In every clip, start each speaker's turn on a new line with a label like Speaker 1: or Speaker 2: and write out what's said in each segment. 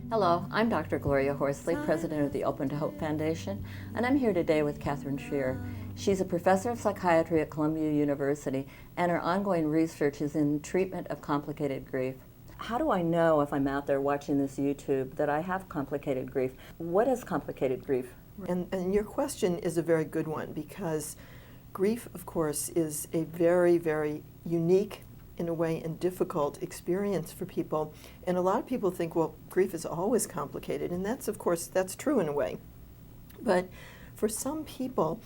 Speaker 1: Hello, I'm Dr. Gloria Horsley, president of the Open to Hope Foundation, and I'm here today with Katherine Shear. She's a professor of psychiatry at Columbia University, and her ongoing research is in treatment of complicated grief. How do I know if I'm out there watching this YouTube that I have complicated grief? What is complicated grief?
Speaker 2: And your question is a very good one, because grief, of course, is a very, very unique, in a way, and difficult experience for people. And a lot of people think, well, grief is always complicated, and that's, of course, that's true in a way. But for some people,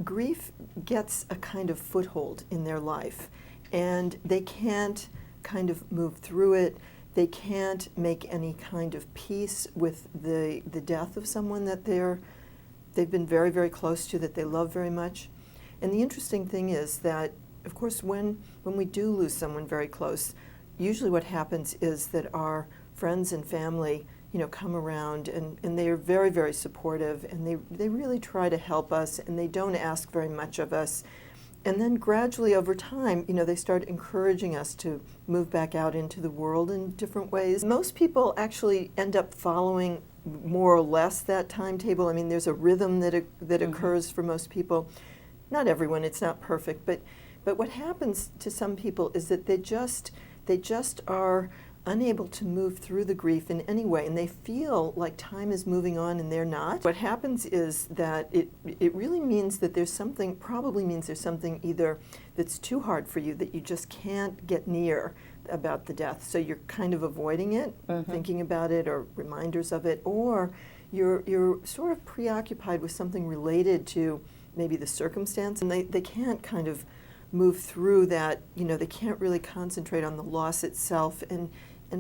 Speaker 2: grief gets a kind of foothold in their life, and they can't kind of move through it. They can't make any kind of peace with the death of someone that they've been very, very close to, that they love very much. And the interesting thing is that, of course, when we do lose someone very close, usually what happens is that our friends and family, come around, and they are very, very supportive, and they really try to help us, and they don't ask very much of us. And then gradually over time, they start encouraging us to move back out into the world in different ways. Most people actually end up following more or less that timetable. I mean, there's a rhythm that occurs for most people. Not everyone, it's not perfect, but what happens to some people is that they just are unable to move through the grief in any way, and they feel like time is moving on and they're not. What happens is that it really means that probably means there's something either that's too hard for you, that you just can't get near about the death, so you're kind of avoiding it, thinking about it, or reminders of it, or you're sort of preoccupied with something related to maybe the circumstance, and they can't kind of move through that. They can't really concentrate on the loss itself and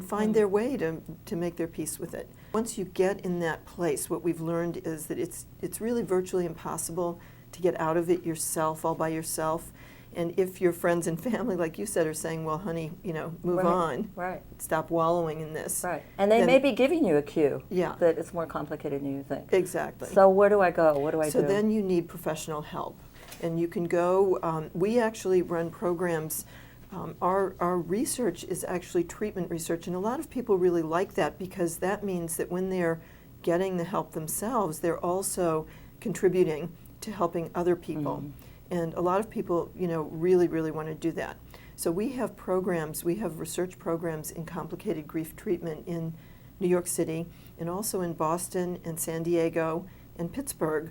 Speaker 2: find their way to make their peace with it. Once you get in that place, what we've learned is that it's really virtually impossible to get out of it yourself, all by yourself. And if your friends and family, like you said, are saying, well, honey, move on, stop wallowing in this.
Speaker 1: Right, and they may be giving you a cue that it's more complicated than you think.
Speaker 2: Exactly.
Speaker 1: So where do I go? What do I do?
Speaker 2: So then you need professional help. And you can go, we actually run programs. Our research is actually treatment research, and a lot of people really like that, because that means that when they're getting the help themselves, they're also contributing to helping other people. And a lot of people, really, really want to do that. So we have research programs in complicated grief treatment in New York City, and also in Boston and San Diego and Pittsburgh.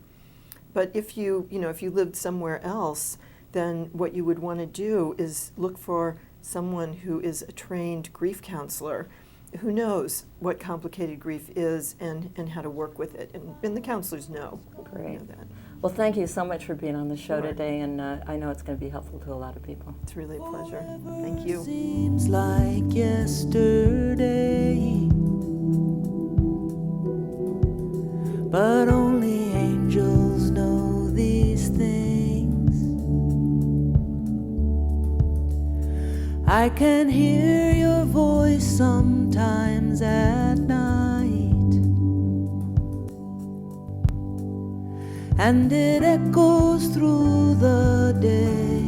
Speaker 2: But if you lived somewhere else, then what you would want to do is look for someone who is a trained grief counselor who knows what complicated grief is and how to work with it. And the counselors know.
Speaker 1: Great.
Speaker 2: That.
Speaker 1: Well, thank you so much for being on the show today, and I know it's going to be helpful to a lot of people.
Speaker 2: It's really a pleasure. Thank you.
Speaker 3: Seems like yesterday, but only angels know these things. I can hear your voice sometimes at night, and it echoes through the day.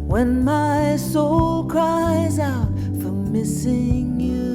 Speaker 3: When my soul cries out for missing you,